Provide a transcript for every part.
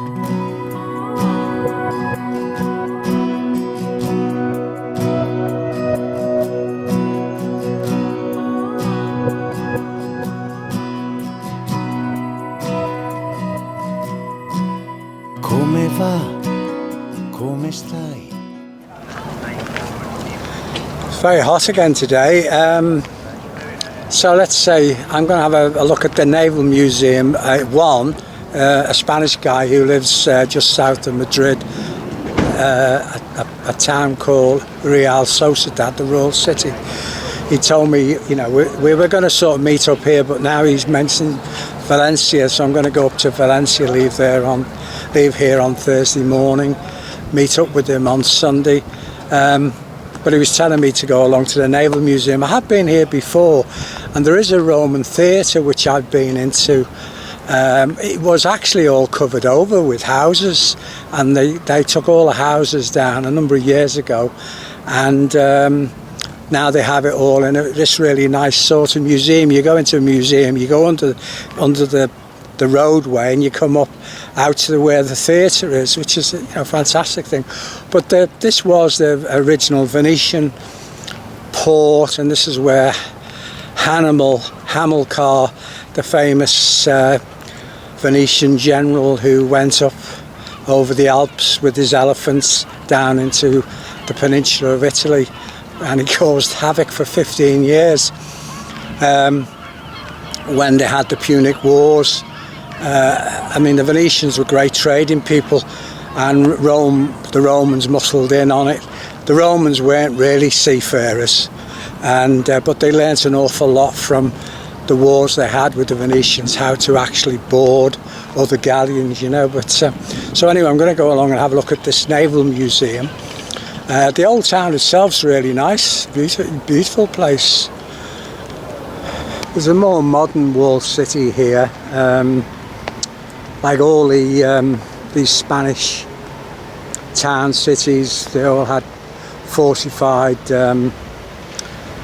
Come va? Come stai? It's very hot again today. So let's say I'm going to have a look at the Naval Museum. A Spanish guy who lives just south of Madrid, a town called Real Sociedad, the Royal City. He told me, you know, we were going to sort of meet up here, but now he's mentioned Valencia, so I'm going to go up to Valencia, leave here on Thursday morning, meet up with him on Sunday. But he was telling me to go along to the Naval Museum. I have been here before, and there is a Roman theatre which I've been into. It was actually all covered over with houses, and they took all the houses down a number of years ago, and now they have it all in this really nice sort of museum. You go into a museum, you go under the roadway, and you come up out to where the theatre is, which is a fantastic thing. But this was the original Venetian port, and this is where Hamilcar, the famous Venetian general who went up over the Alps with his elephants down into the peninsula of Italy, and he caused havoc for 15 years when they had the Punic Wars. I mean, the Venetians were great trading people, and the Romans muscled in on it. The Romans weren't really seafarers, but they learnt an awful lot from the wars they had with the Venetians, how to actually board other galleons, you know. But so anyway, I'm going to go along and have a look at this Naval Museum. The old town itself's really nice, beautiful place. There's a more modern walled city here. Like all these Spanish town cities, they all had fortified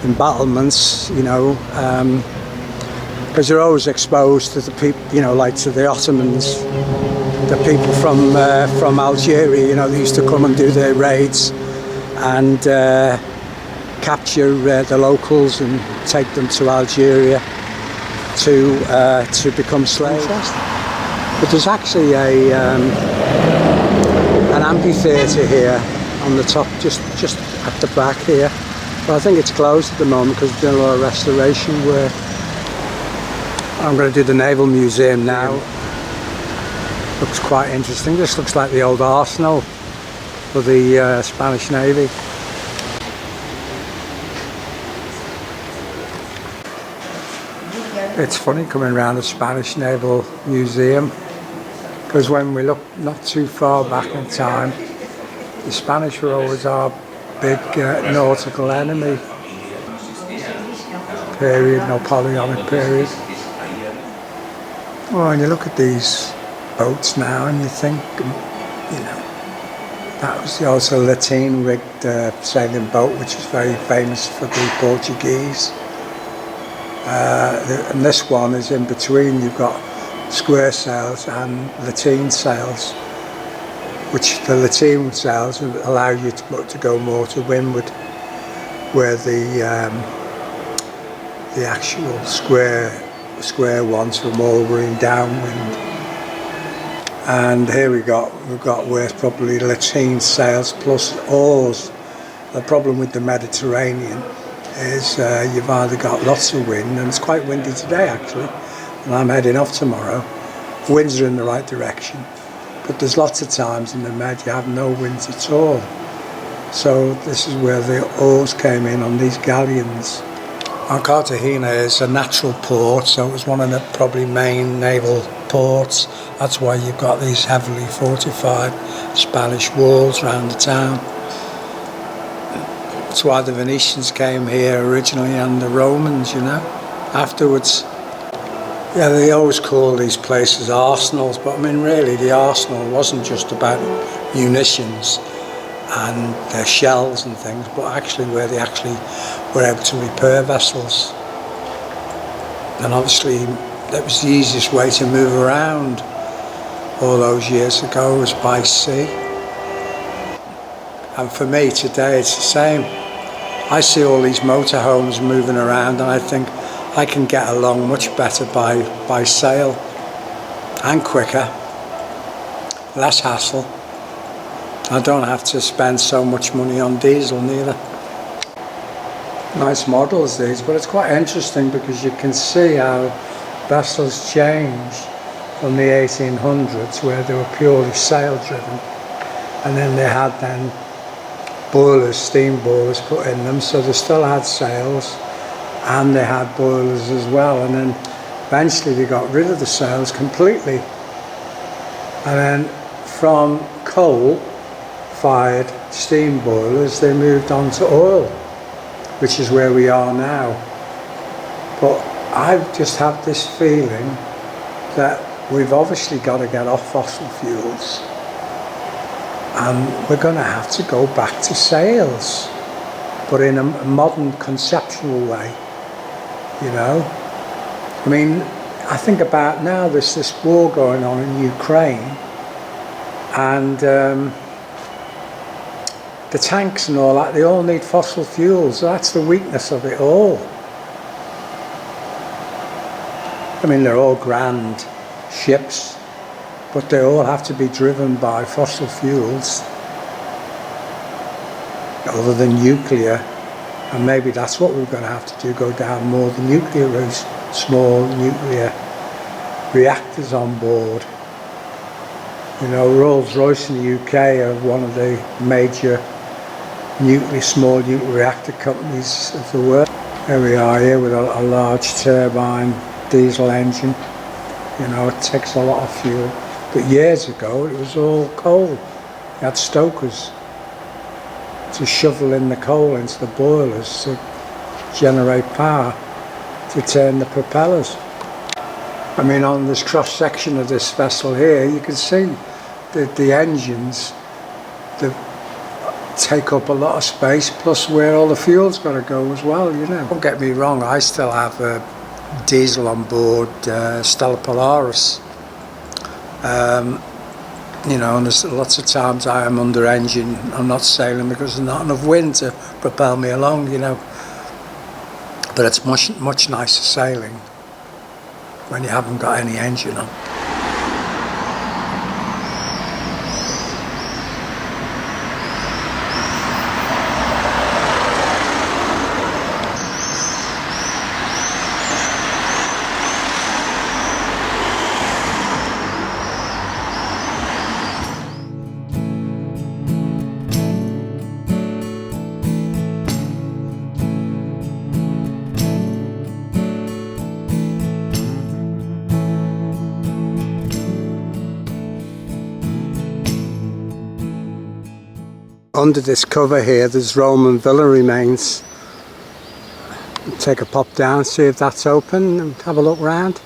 embattlements, you know, because you're always exposed to the people, you know, like to the Ottomans, the people from Algeria, you know, they used to come and do their raids and capture the locals and take them to Algeria to become slaves. But there's actually an amphitheatre here on the top, just at the back here. But I think it's closed at the moment because they're doing a lot of restoration work. I'm going to do the Naval Museum now. Looks quite interesting. This looks like the old arsenal for the Spanish Navy. It's funny coming around the Spanish Naval Museum, because when we look not too far back in time, the Spanish were always our big nautical enemy period, Napoleonic period. Well, and you look at these boats now and you think, you know, that was also a lateen-rigged sailing boat, which is very famous for the Portuguese. And this one is in between. You've got square sails and lateen sails, which the lateen sails allow you to go more to windward, where the actual square ones were more running downwind. And here we've got where probably lateen sails plus oars. The problem with the Mediterranean is you've either got lots of wind, and it's quite windy today actually, and I'm heading off tomorrow. Winds are in the right direction, but there's lots of times in the Med you have no winds at all. So this is where the oars came in on these galleons. Cartagena is a natural port, so it was one of the probably main naval ports. That's why you've got these heavily fortified Spanish walls around the town. That's why the Venetians came here originally, and the Romans, you know, afterwards. Yeah, they always call these places arsenals, but I mean really the arsenal wasn't just about munitions and their shells and things, but actually where they actually were able to repair vessels. And obviously that was the easiest way to move around. all those years ago was by sea. And for me today it's the same. I see all these motorhomes moving around and I think I can get along much better by sail, and quicker, less hassle. I don't have to spend so much money on diesel neither. Nice models these, but it's quite interesting because you can see how vessels changed from the 1800s where they were purely sail driven, and then they had boilers, steam boilers put in them, so they still had sails and they had boilers as well, and then eventually they got rid of the sails completely, and then from coal fired steam boilers they moved on to oil, which is where we are now. But I just have this feeling that we've obviously got to get off fossil fuels and we're going to have to go back to sails, but in a modern conceptual way, you know. I mean, I think about now there's this war going on in Ukraine, and the tanks and all that, they all need fossil fuels. That's the weakness of it all. I mean, they're all grand ships, but they all have to be driven by fossil fuels other than nuclear, and maybe that's what we're going to have to do, go down more the nuclear route, small nuclear reactors on board. You know, Rolls-Royce in the UK are one of the major small nuclear reactor companies of the world. There we are here with a large turbine diesel engine. You know, it takes a lot of fuel. But years ago it was all coal. You had stokers to shovel in the coal into the boilers to generate power to turn the propellers. I mean, on this cross section of this vessel here, you can see that the engines, they take up a lot of space, plus where all the fuel's got to go as well, you know. Don't get me wrong, I still have a diesel on board, Stella Polaris. You know, and there's lots of times I am under engine, I'm not sailing because there's not enough wind to propel me along, you know. But it's much nicer sailing when you haven't got any engine on. Under this cover here there's Roman villa remains. Take a pop down, see if that's open and have a look round.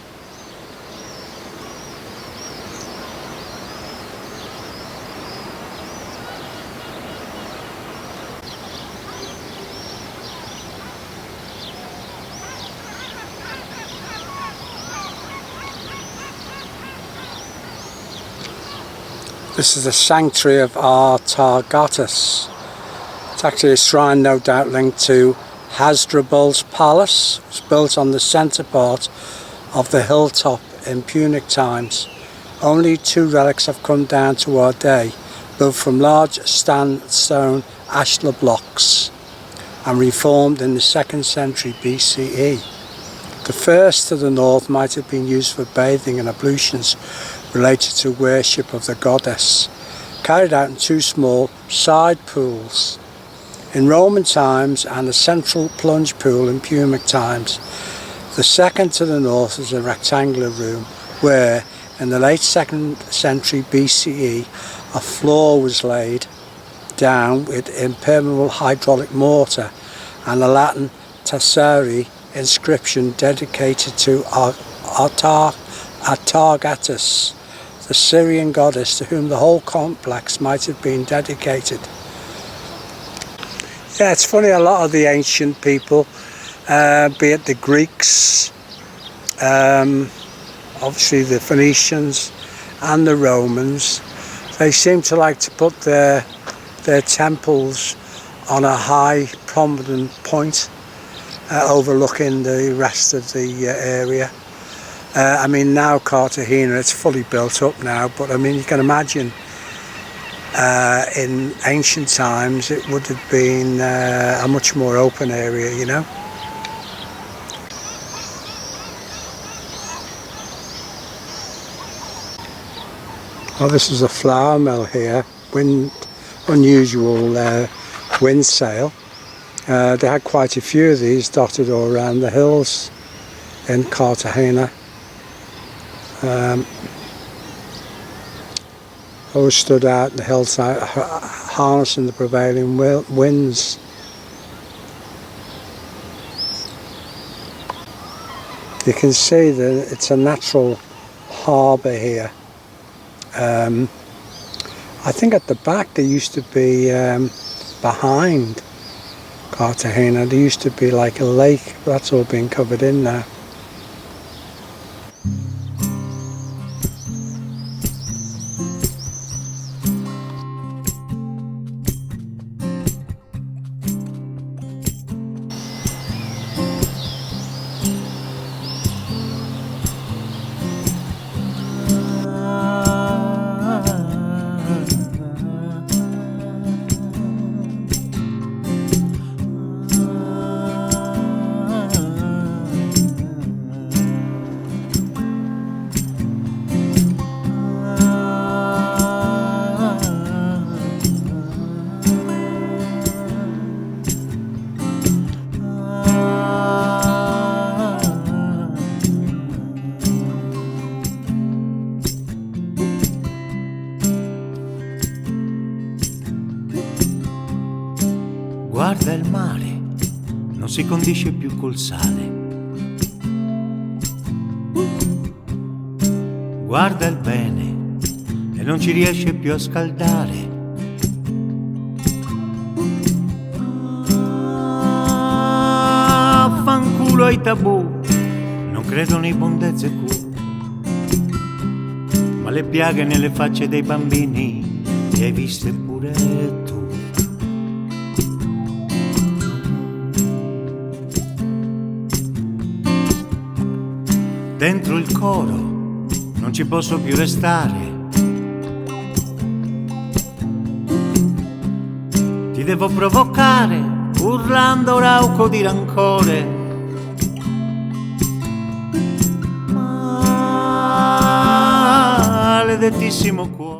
This is the sanctuary of Archaeological. It's actually a shrine no doubt linked to Hasdrubal's palace. It was built on the centre part of the hilltop in Punic times. Only 2 relics have come down to our day, built from large sandstone ashlar blocks and reformed in the 2nd century BCE. The first to the north might have been used for bathing and ablutions related to worship of the goddess, carried out in 2 small side pools in Roman times and a central plunge pool in Punic times. The second to the north is a rectangular room where, in the late 2nd century BCE, a floor was laid down with impermeable hydraulic mortar and a Latin tesserae inscription dedicated to Atargatis, the Syrian goddess to whom the whole complex might have been dedicated. Yeah, it's funny, a lot of the ancient people, be it the Greeks, obviously the Phoenicians, and the Romans, they seem to like to put their temples on a high, prominent point, overlooking the rest of the area. I mean, now Cartagena, it's fully built up now, but I mean, you can imagine in ancient times it would have been a much more open area, you know. Oh, this is a flour mill here, unusual wind sail. They had quite a few of these dotted all around the hills in Cartagena. Always stood out in the hillside, harnessing the prevailing winds. You can see that it's a natural harbour here. I think at the back there used to be, behind Cartagena, there used to be like a lake, but that's all been covered in now. Guarda il mare, non si condisce più col sale. Guarda il bene e non ci riesce più a scaldare. Fanculo ai tabù, non credo nei bondezze Q, ma le piaghe nelle facce dei bambini le hai viste pure tu. Dentro il coro non ci posso più restare. Ti devo provocare, urlando rauco di rancore. Maledettissimo cuore.